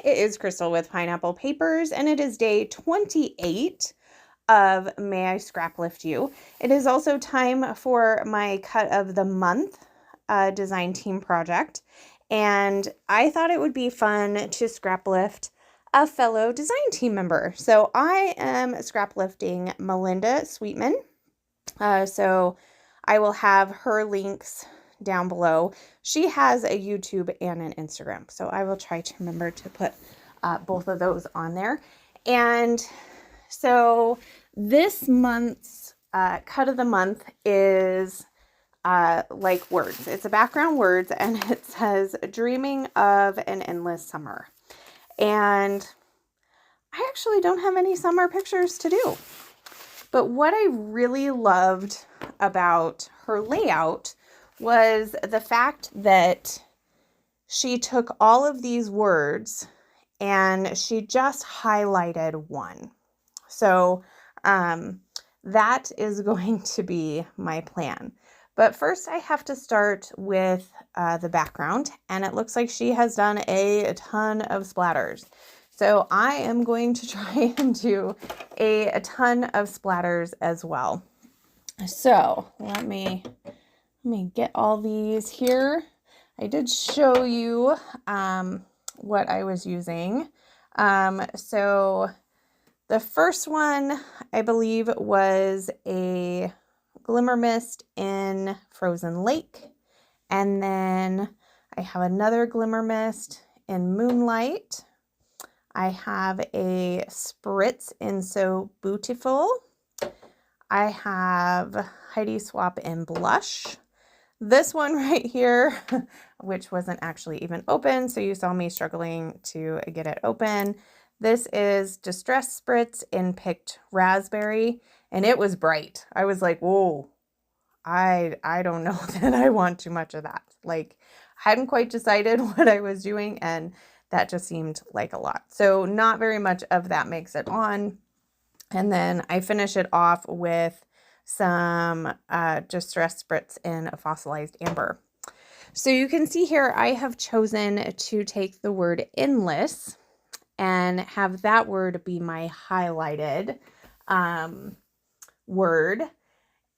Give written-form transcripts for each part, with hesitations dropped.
it is Crystal with Pineapple Papers, and it is day 28 of May I Scraplift You. It is also time for my cut of the month design team project, and I thought it would be fun to scraplift a fellow design team member. So I am scraplifting Melinda Sweetman. So I will have her links down below. She has a YouTube and an Instagram, so I will try to remember to put both of those on there. And so this month's cut of the month is like words. It's a background words, and it says dreaming of an endless summer. And I actually don't have any summer pictures to do. But what I really loved about her layout was the fact that she took all of these words and she just highlighted one. So that is going to be my plan. But first I have to start with the background, and it looks like she has done a ton of splatters. So I am going to try and do a ton of splatters as well. So let me get all these here. I did show you what I was using. So the first one, I believe, was a Glimmer Mist in Frozen Lake. And then I have another Glimmer Mist in Moonlight. I have a Spritz in So Beautiful. I have Heidi Swap in Blush. This one right here, which wasn't actually even open, so you saw me struggling to get it open. This is Distress Spritz in Picked Raspberry, and it was bright. I was like, whoa, I don't know that I want too much of that. Like, I hadn't quite decided what I was doing, and that just seemed like a lot. So not very much of that makes it on. And then I finish it off with some Distress Spritz in a Fossilized Amber. So you can see here I have chosen to take the word endless and have that word be my highlighted word.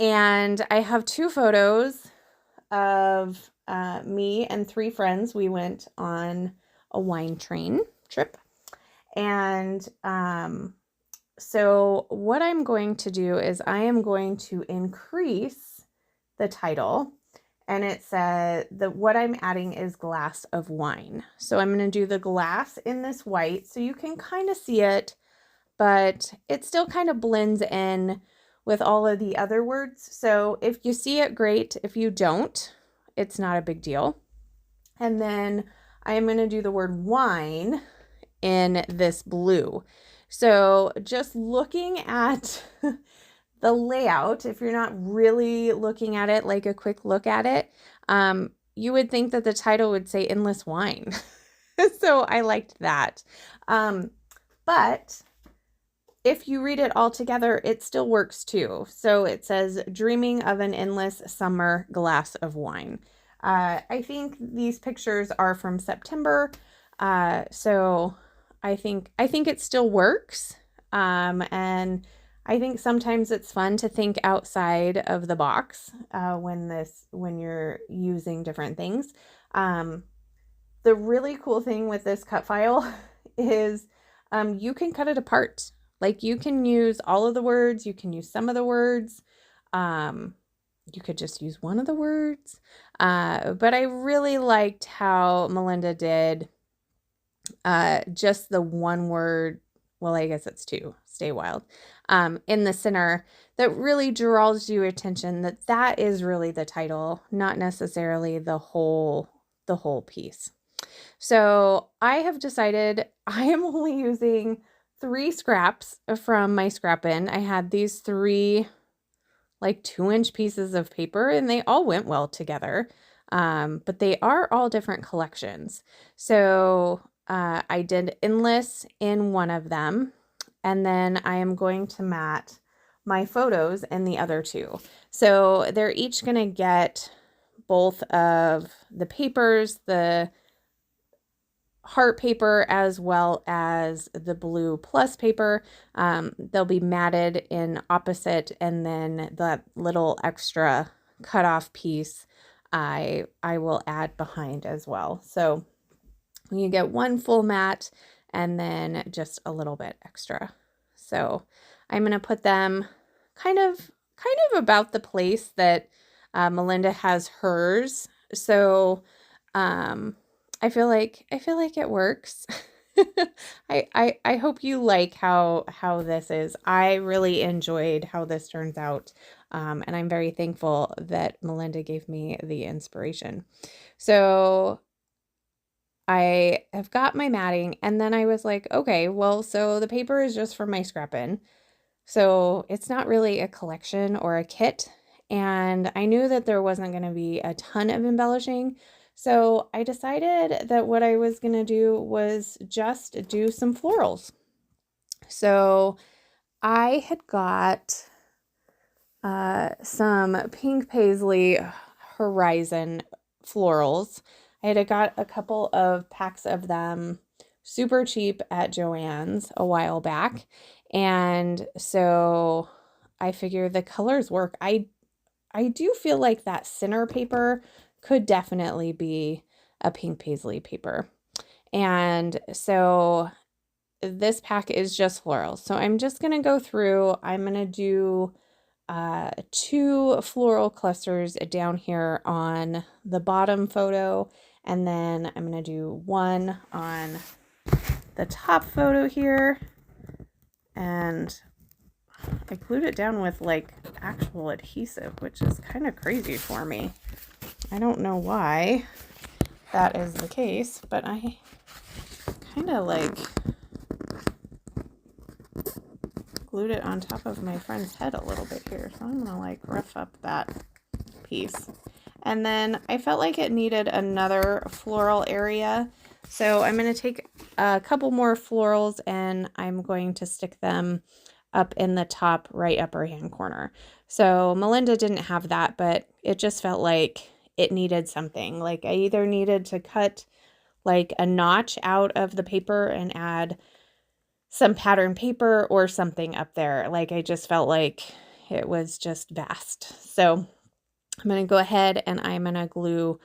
And I have two photos of me and three friends. We went on a wine train trip. And so what I'm going to do is I am going to increase the title, and it said that what I'm adding is glass of wine. So I'm going to do the glass in this white so you can kind of see it, but it still kind of blends in with all of the other words. So if you see it, great. If you don't, it's not a big deal. And then I'm going to do the word wine in this blue. So just looking at the layout, if you're not really looking at it like a quick look at it, you would think that the title would say Endless Wine. So I liked that. But if you read it all together, it still works too. So it says dreaming of an endless summer glass of wine. I think these pictures are from September, so I think it still works, and I think sometimes it's fun to think outside of the box when you're using different things. The really cool thing with this cut file is you can cut it apart. Like, you can use all of the words, you can use some of the words. You could just use one of the words. But I really liked how Melinda did just the one word, well, I guess it's two, stay wild, in the center, that really draws your attention that is really the title, not necessarily the whole piece. So I have decided I am only using 3 scraps from my scrap bin. I had these 3 like 2-inch pieces of paper, and they all went well together. But they are all different collections. So I did Endless in one of them, and then I am going to mat my photos in the other 2. So they're each going to get both of the papers, the heart paper as well as the blue plus paper. They'll be matted in opposite, and then the little extra cutoff piece I will add behind as well. So you get one full mat and then just a little bit extra. So I'm going to put them kind of about the place that Melinda has hers. So I feel like it works. I hope you like how this is. I really enjoyed how this turns out. And I'm very thankful that Melinda gave me the inspiration. So I have got my matting, and then I was like, okay, well, so the paper is just for my scrapping. So it's not really a collection or a kit. And I knew that there wasn't going to be a ton of embellishing. So I decided that what I was going to do was just do some florals. So I had got some pink paisley horizon florals. I had got a couple of packs of them super cheap at Joann's a while back. And so I figured the colors work. I do feel like that center paper could definitely be a pink paisley paper. And so this pack is just florals. So I'm just going to go through, I'm going to do 2 floral clusters down here on the bottom photo, and then I'm going to do 1 on the top photo here, and I glued it down with like actual adhesive, which is kind of crazy for me. I don't know why that is the case, but I kind of like glued it on top of my friend's head a little bit here. So I'm gonna like rough up that piece. And then I felt like it needed another floral area. So I'm going to take a couple more florals and I'm going to stick them up in the top right upper hand corner. So Melinda didn't have that, but it just felt like it needed something. Like I either needed to cut like a notch out of the paper and add some pattern paper or something up there. Like I just felt like it was just vast. So I'm going to go ahead and I'm going to glue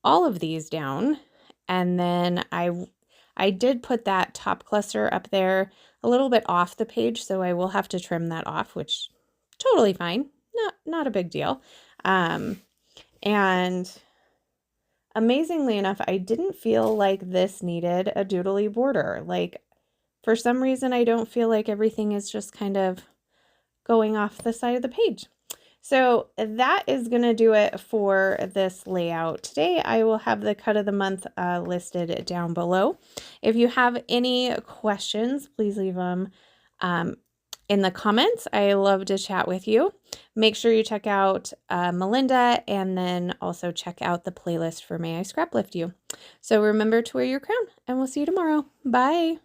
all of these down. And then I did put that top cluster up there a little bit off the page, so I will have to trim that off, which totally fine. Not a big deal. And amazingly enough, I didn't feel like this needed a doodly border. Like for some reason, I don't feel like everything is just kind of going off the side of the page. So that is going to do it for this layout. Today I will have the cut of the month listed down below. If you have any questions, please leave them in the comments. I love to chat with you. Make sure you check out Melinda, and then also check out the playlist for May I Scraplift You. So remember to wear your crown, and we'll see you tomorrow. Bye.